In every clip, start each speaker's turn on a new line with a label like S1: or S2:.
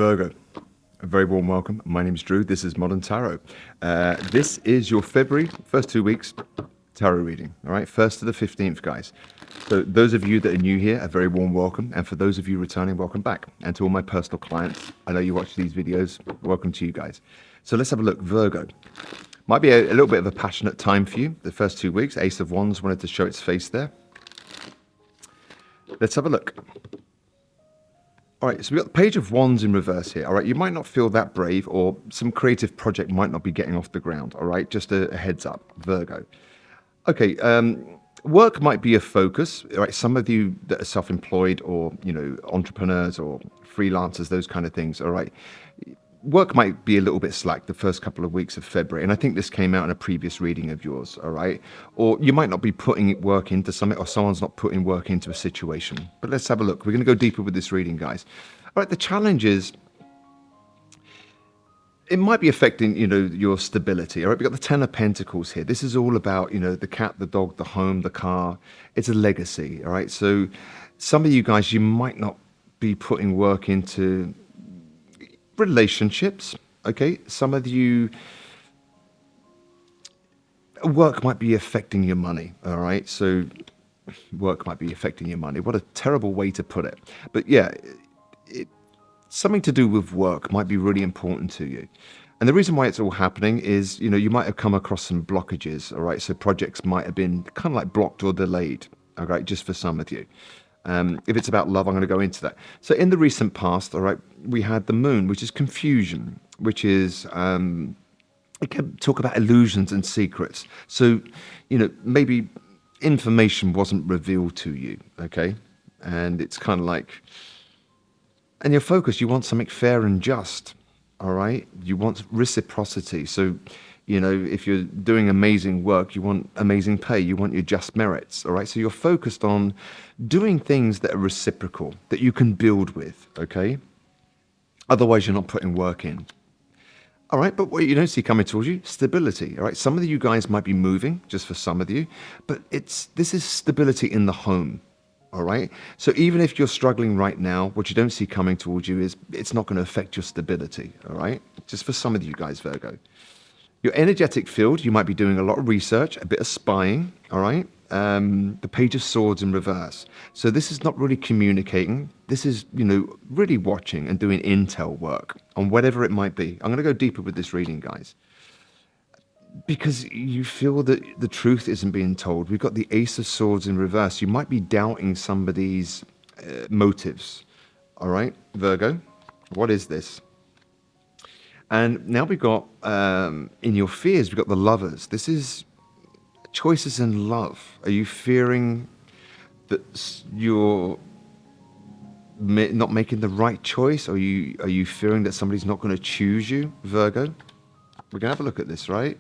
S1: Virgo, a very warm welcome. My name is Drew. This is Modern Tarot. This is your February, first 2 weeks, tarot reading. All right, 1st to the 15th, guys. So those of you that are new here, a very warm welcome. And for those of you returning, welcome back. And to all my personal clients, I know you watch these videos, welcome to you guys. So let's have a look. Virgo. Might be a little bit of a passionate time for you, the first 2 weeks. Ace of Wands wanted to show its face there. Let's have a look. All right, so we've got the Page of Wands in reverse here. All right, you might not feel that brave, or some creative project might not be getting off the ground. All right, just a heads up, Virgo. Okay, work might be a focus. All right, some of you that are self-employed or, entrepreneurs or freelancers, those kind of things. All right, work might be a little bit slack the first couple of weeks of February. And I think this came out in a previous reading of yours, all right? Or you might not be putting work into something, or someone's not putting work into a situation. But let's have a look. We're going to go deeper with this reading, guys. All right, the challenge is, it might be affecting, your stability. All right, we've got the Ten of Pentacles here. This is all about, the cat, the dog, the home, the car. It's a legacy, all right? So some of you guys, you might not be putting work into relationships. Okay, some of you, work might be affecting your money. All right, so work might be affecting your money. What a terrible way to put it. But yeah, something to do with work might be really important to you. And the reason why it's all happening is, you might have come across some blockages. All right, so projects might have been kind of like blocked or delayed. All right, just for some of you. If it's about love, I'm going to go into that. So in the recent past, all right, we had the moon, which is confusion, which is, it can talk about illusions and secrets. So, maybe information wasn't revealed to you, okay? And it's kind of like, and your focus, you want something fair and just, all right? You want reciprocity. So, if you're doing amazing work, you want amazing pay, you want your just merits, all right? So you're focused on doing things that are reciprocal, that you can build with, okay? Otherwise, you're not putting work in. All right, but what you don't see coming towards you, stability, all right? Some of you guys might be moving, just for some of you, but this is stability in the home, all right? So even if you're struggling right now, what you don't see coming towards you is it's not going to affect your stability, all right? Just for some of you guys, Virgo. Your energetic field, you might be doing a lot of research, a bit of spying, all right? The Page of Swords in reverse. So this is not really communicating. This is, really watching and doing intel work on whatever it might be. I'm going to go deeper with this reading, guys. Because you feel that the truth isn't being told. We've got the Ace of Swords in reverse. You might be doubting somebody's motives, all right, Virgo? What is this? And now we've got, in your fears, we've got the Lovers. This is choices in love. Are you fearing that you're not making the right choice? Are you fearing that somebody's not going to choose you, Virgo? We're going to have a look at this, right?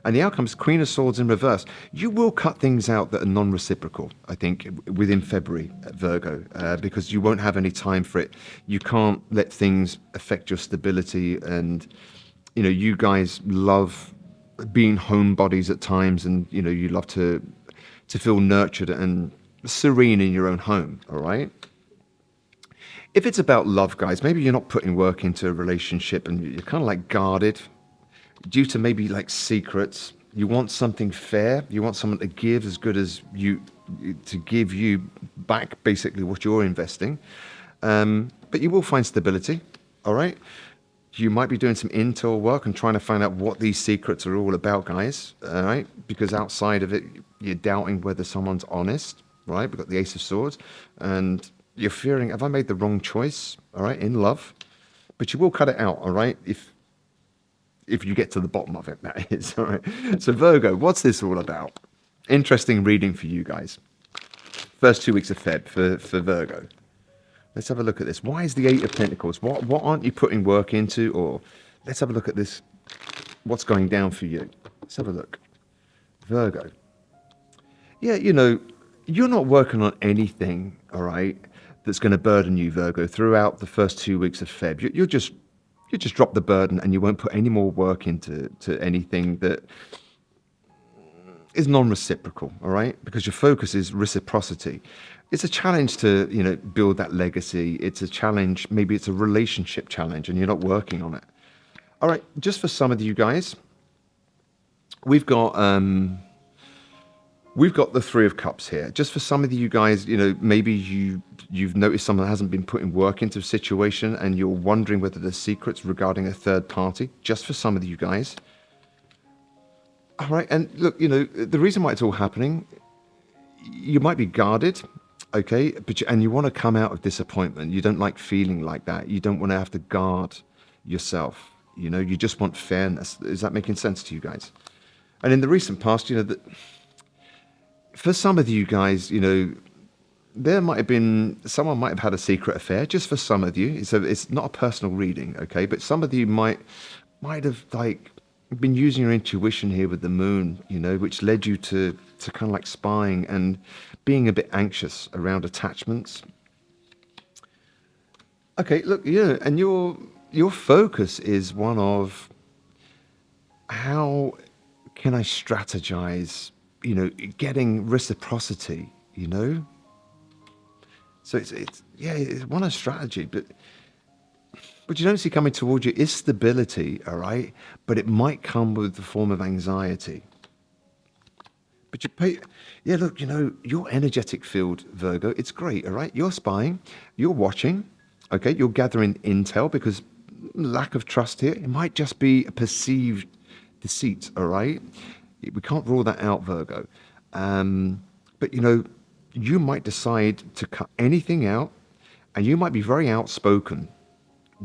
S1: And the outcome is Queen of Swords in reverse. You will cut things out that are non-reciprocal, I think, within February, Virgo, because you won't have any time for it. You can't let things affect your stability. And, you guys love being homebodies at times, and, you love to feel nurtured and serene in your own home, all right? If it's about love, guys, maybe you're not putting work into a relationship and you're kind of like guarded, due to maybe like secrets. You want something fair. You want someone to give as good as you, to give you back basically what you're investing. But you will find stability, all right? You might be doing some intel work and trying to find out what these secrets are all about, guys, all right? Because outside of it, you're doubting whether someone's honest, right? We've got the Ace of Swords, and you're fearing, have I made the wrong choice, all right, in love? But you will cut it out, all right? If you get to the bottom of it, that is, all right? So Virgo, what's this all about? Interesting reading for you guys. First 2 weeks of Feb for Virgo. Let's have a look at this. Why is the Eight of Pentacles? What aren't you putting work into? Or let's have a look at this. What's going down for you? Let's have a look. Virgo. Yeah, you're not working on anything, all right, that's going to burden you, Virgo, throughout the first 2 weeks of Feb. You just drop the burden, and you won't put any more work into anything that is non-reciprocal, all right? Because your focus is reciprocity. It's a challenge to, build that legacy. It's a challenge, maybe it's a relationship challenge and you're not working on it. All right, just for some of you guys, we've got the Three of Cups here. Just for some of you guys, maybe you've noticed someone hasn't been putting work into a situation and you're wondering whether there's secrets regarding a third party. Just for some of you guys. All right, and look, the reason why it's all happening, you might be guarded, okay, and you want to come out of disappointment. You don't like feeling like that. You don't want to have to guard yourself. You just want fairness. Is that making sense to you guys? And in the recent past, that for some of you guys, there might have been someone might have had a secret affair. Just for some of you, it's not a personal reading, okay, but some of you might have been using your intuition here with the moon, which led you to kind of like spying and being a bit anxious around attachments. Okay, look, and your focus is one of how can I strategize, getting reciprocity, So it's one of strategy, but you don't see coming towards you is stability, all right? But it might come with the form of anxiety. But look, your energetic field, Virgo, it's great, all right? You're spying, you're watching, okay? You're gathering intel because lack of trust here, it might just be a perceived deceit, all right? We can't rule that out, Virgo. But, you might decide to cut anything out and you might be very outspoken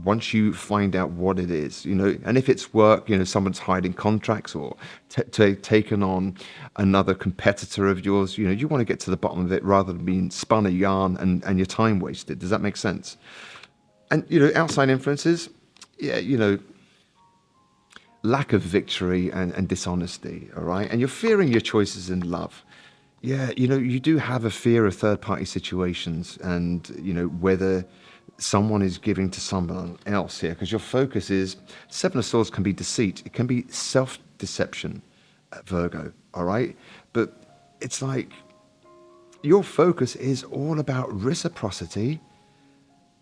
S1: once you find out what it is, and if it's work, someone's hiding contracts or taken on another competitor of yours, you want to get to the bottom of it rather than being spun a yarn and your time wasted. Does that make sense? And, outside influences, lack of victory and dishonesty, all right? And you're fearing your choices in love. Yeah, you do have a fear of third-party situations and, whether someone is giving to someone else here, because your focus is, Seven of Swords can be deceit. It can be self-deception, Virgo, all right? But it's like your focus is all about reciprocity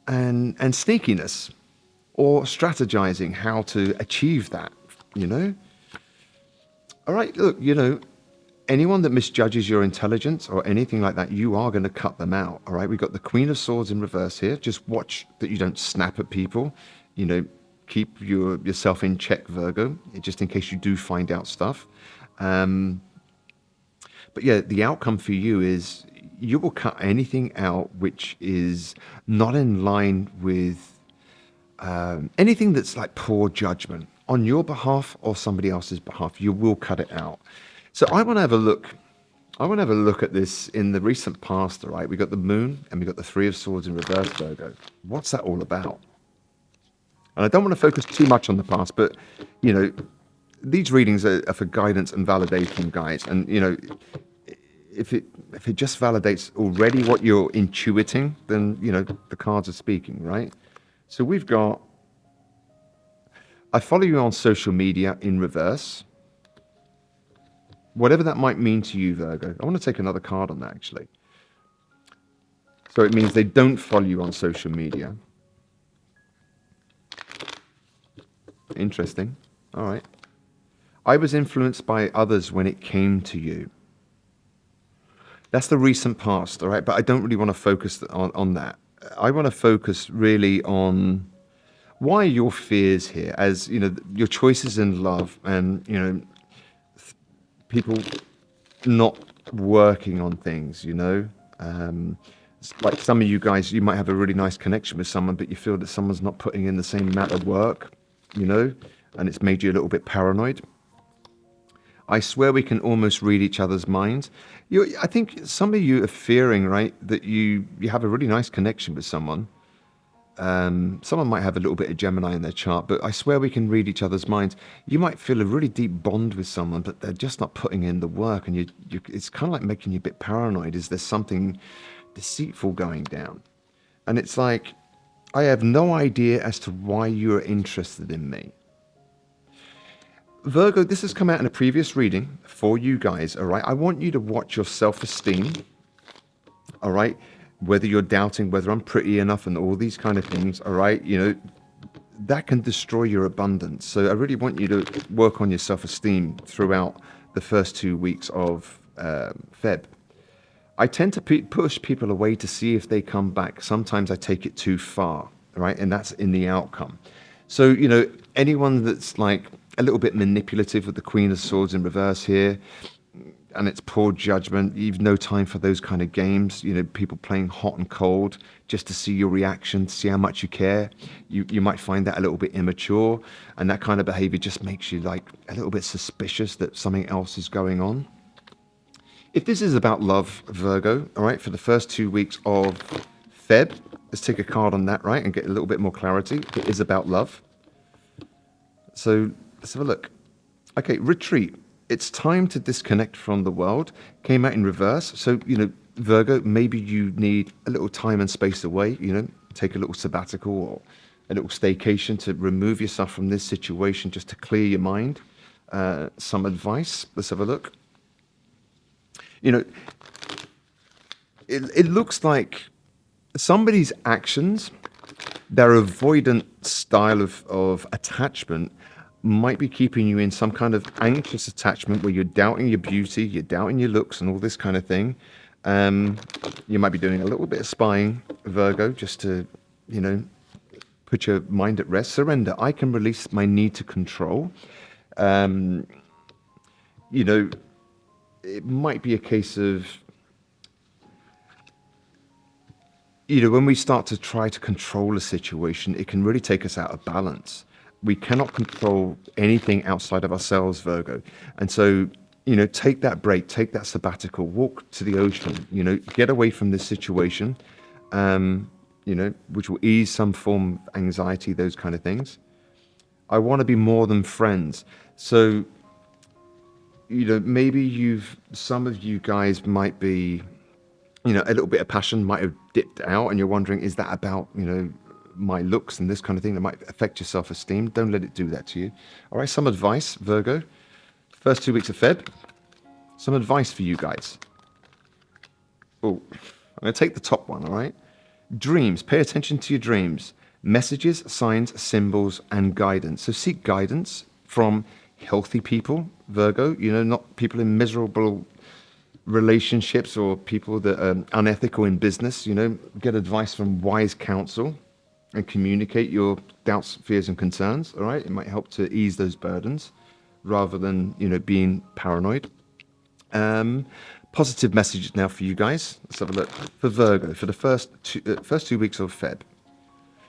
S1: and sneakiness or strategizing how to achieve that, All right, look, anyone that misjudges your intelligence or anything like that, you are going to cut them out, all right? We've got the Queen of Swords in reverse here. Just watch that you don't snap at people. Keep yourself in check, Virgo, just in case you do find out stuff. But yeah, the outcome for you is you will cut anything out which is not in line with anything that's like poor judgment on your behalf or somebody else's behalf. You will cut it out. So I want to have a look. I want to have a look at this in the recent past, all right? We got the moon and we got the Three of Swords in reverse, Virgo. What's that all about? And I don't want to focus too much on the past, but, these readings are for guidance and validation, guys. And, if it just validates already what you're intuiting, then, the cards are speaking, right? So we've got, I follow you on social media in reverse. Whatever that might mean to you, Virgo. I want to take another card on that, actually. So it means they don't follow you on social media. Interesting. All right. I was influenced by others when it came to you. That's the recent past, all right? But I don't really want to focus on that. I want to focus really on why your fears here, as, your choices in love and, people not working on things, like some of you guys, you might have a really nice connection with someone, but you feel that someone's not putting in the same amount of work, and it's made you a little bit paranoid. I swear we can almost read each other's minds. I think some of you are fearing, right, that you have a really nice connection with someone. Someone might have a little bit of Gemini in their chart, but I swear we can read each other's minds. You might feel a really deep bond with someone, but they're just not putting in the work, and it's kind of like making you a bit paranoid. Is there something deceitful going down? And it's like, I have no idea as to why you're interested in me. Virgo, this has come out in a previous reading for you guys, all right? I want you to watch your self-esteem, all right? Whether you're doubting whether I'm pretty enough and all these kind of things, all right? That can destroy your abundance. So I really want you to work on your self-esteem throughout the first 2 weeks of Feb. I tend to push people away to see if they come back. Sometimes I take it too far, right? And that's in the outcome. So, anyone that's like a little bit manipulative with the Queen of Swords in reverse here, and it's poor judgment, you've no time for those kind of games. People playing hot and cold just to see your reaction, to see how much you care. You might find that a little bit immature, and that kind of behavior just makes you like a little bit suspicious that something else is going on. If this is about love, Virgo, all right, for the first 2 weeks of Feb, let's take a card on that, right, and get a little bit more clarity. It is about love. So let's have a look. Okay, retreat. It's time to disconnect from the world. Came out in reverse. So, Virgo, maybe you need a little time and space away, take a little sabbatical or a little staycation to remove yourself from this situation just to clear your mind. Some advice. Let's have a look. It looks like somebody's actions, their avoidant style of attachment might be keeping you in some kind of anxious attachment where you're doubting your beauty, you're doubting your looks and all this kind of thing. You might be doing a little bit of spying, Virgo, just to, put your mind at rest. Surrender. I can release my need to control. It might be a case of, when we start to try to control a situation, it can really take us out of balance. We cannot control anything outside of ourselves, Virgo. And so, take that break, take that sabbatical, walk to the ocean, get away from this situation, which will ease some form of anxiety, those kind of things. I want to be more than friends. So, maybe some of you guys might be, a little bit of passion might have dipped out and you're wondering, is that about, my looks and this kind of thing that might affect your self-esteem? Don't let it do that to you. All right, some advice, Virgo. First 2 weeks of Feb. Some advice for you guys. Oh, I'm going to take the top one, all right? Dreams. Pay attention to your dreams. Messages, signs, symbols, and guidance. So seek guidance from healthy people, Virgo, not people in miserable relationships or people that are unethical in business. Get advice from wise counsel and communicate your doubts, fears, and concerns. All right, it might help to ease those burdens rather than being paranoid. Positive messages now for you guys. Let's have a look for Virgo for the first 2 weeks of Feb.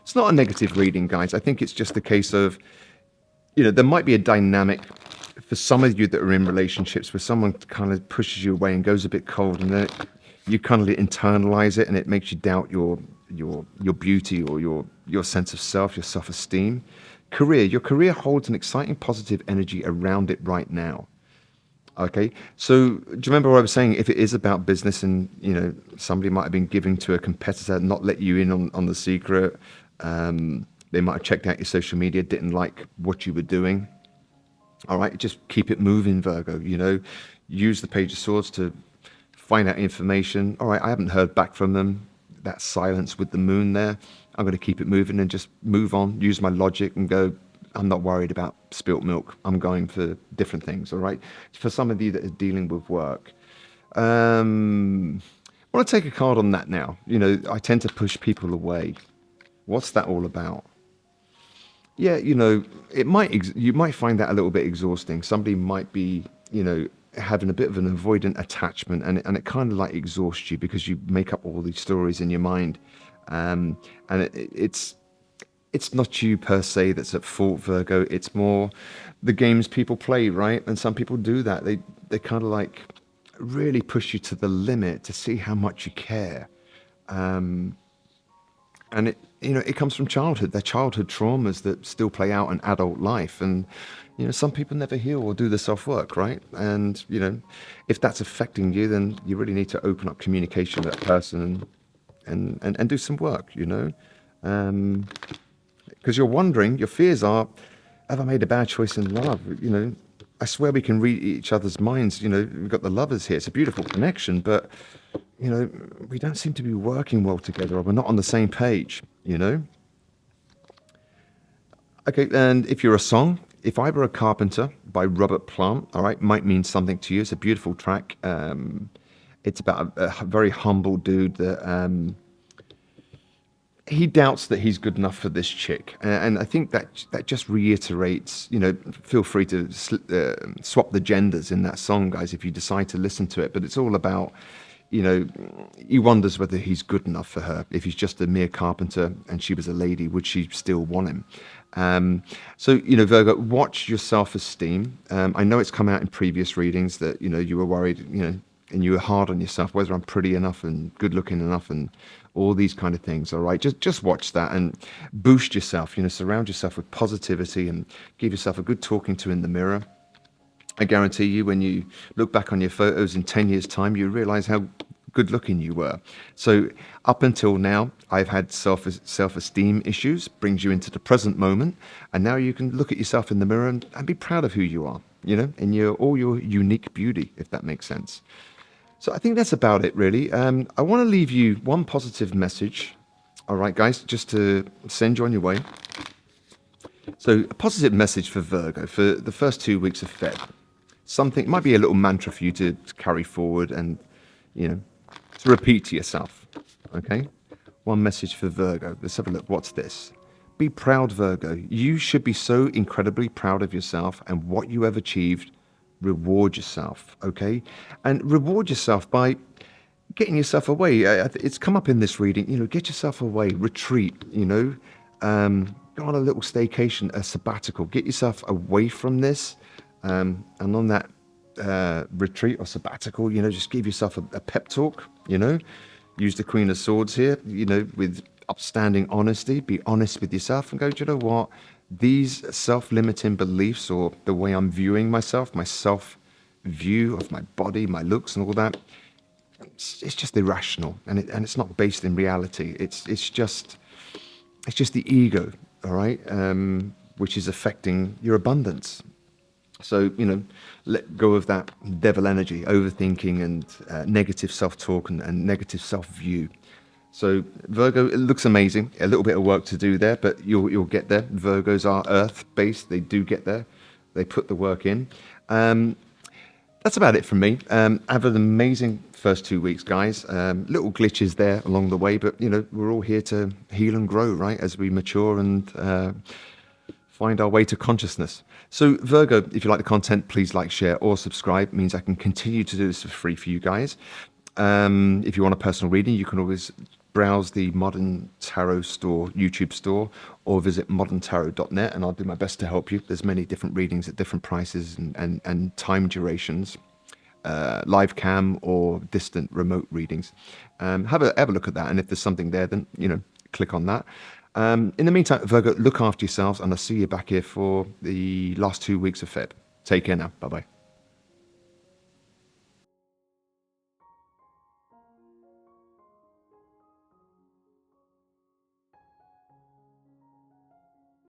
S1: It's not a negative reading, guys. I think it's just a case of there might be a dynamic for some of you that are in relationships where someone kind of pushes you away and goes a bit cold, and then you kind of internalize it, and it makes you doubt your beauty or your sense of self, your self-esteem. Your career holds an exciting positive energy around it right now. Okay, so do you remember what I was saying? If it is about business and somebody might have been giving to a competitor, not let you in on the secret, they might have checked out your social media, didn't like what you were doing. All right, just keep it moving, Virgo. Use the Page of Swords to find out information. All right, I haven't heard back from them. That silence with the moon there, I'm going to keep it moving and just move on, use my logic and go, I'm not worried about spilt milk. I'm going for different things, all right? For some of you that are dealing with work. I want to take a card on that now. I tend to push people away. What's that all about? Yeah, you might find that a little bit exhausting. Somebody might be, having a bit of an avoidant attachment, and it kind of like exhausts you because you make up all these stories in your mind, and it's not you per se that's at fault, Virgo. It's more the games people play, right? And some people do that. They kind of like really push you to the limit to see how much you care, and it comes from childhood. They're childhood traumas that still play out in adult life, and some people never heal or do the self-work, right? And if that's affecting you, then you really need to open up communication with that person and do some work, because you're wondering, your fears are, have I made a bad choice in love? I swear we can read each other's minds. We've got the lovers here. It's a beautiful connection, but we don't seem to be working well together, or we're not on the same page. Okay, and if you're a song, If I Were a Carpenter by Robert Plant, all right, might mean something to you. It's a beautiful track. It's about a very humble dude that he doubts that he's good enough for this chick. And I think that just reiterates, feel free to swap the genders in that song, guys, if you decide to listen to it. But it's all about, he wonders whether he's good enough for her. If he's just a mere carpenter and she was a lady, would she still want him? So, Virgo, watch your self-esteem. I know it's come out in previous readings that, you were worried, and you were hard on yourself, whether I'm pretty enough and good looking enough and all these kind of things. All right. Just watch that and boost yourself, surround yourself with positivity and give yourself a good talking to in the mirror. I guarantee you, when you look back on your photos in 10 years' time, you realize how good looking you were. So up until now, I've had self-esteem issues, brings you into the present moment. And now you can look at yourself in the mirror and be proud of who you are, in all your unique beauty, if that makes sense. So I think that's about it, really. I want to leave you one positive message. All right, guys, just to send you on your way. So a positive message for Virgo for the first 2 weeks of Feb. Something, it might be a little mantra for you to carry forward and, to repeat to yourself. Okay? One message for Virgo. Let's have a look. What's this? Be proud, Virgo. You should be so incredibly proud of yourself and what you have achieved. Reward yourself, okay? And reward yourself by getting yourself away. It's come up in this reading, get yourself away, retreat, go on a little staycation, a sabbatical, get yourself away from this. And on that retreat or sabbatical, just give yourself a pep talk, use the Queen of Swords here, with upstanding honesty, be honest with yourself and go, do you know what? These self-limiting beliefs, or the way I'm viewing myself, my self-view of my body, my looks and all that, it's just irrational, and it's not based in reality. It's just the ego, all right, which is affecting your abundance. So, let go of that devil energy, overthinking and negative self-talk and negative self-view. So Virgo, it looks amazing. A little bit of work to do there, but you'll get there. Virgos are earth-based. They do get there. They put the work in. That's about it from me. Have an amazing first 2 weeks, guys. Little glitches there along the way, but, we're all here to heal and grow, right, as we mature and find our way to consciousness. So Virgo, if you like the content, please like, share, or subscribe. It means I can continue to do this for free for you guys. If you want a personal reading, you can always browse the Modern Tarot store, YouTube store, or visit moderntarot.net, and I'll do my best to help you. There's many different readings at different prices and time durations, live cam or distant remote readings. Have a look at that, and if there's something there, then click on that. In the meantime, Virgo, look after yourselves, and I'll see you back here for the last 2 weeks of Feb. Take care now. Bye bye.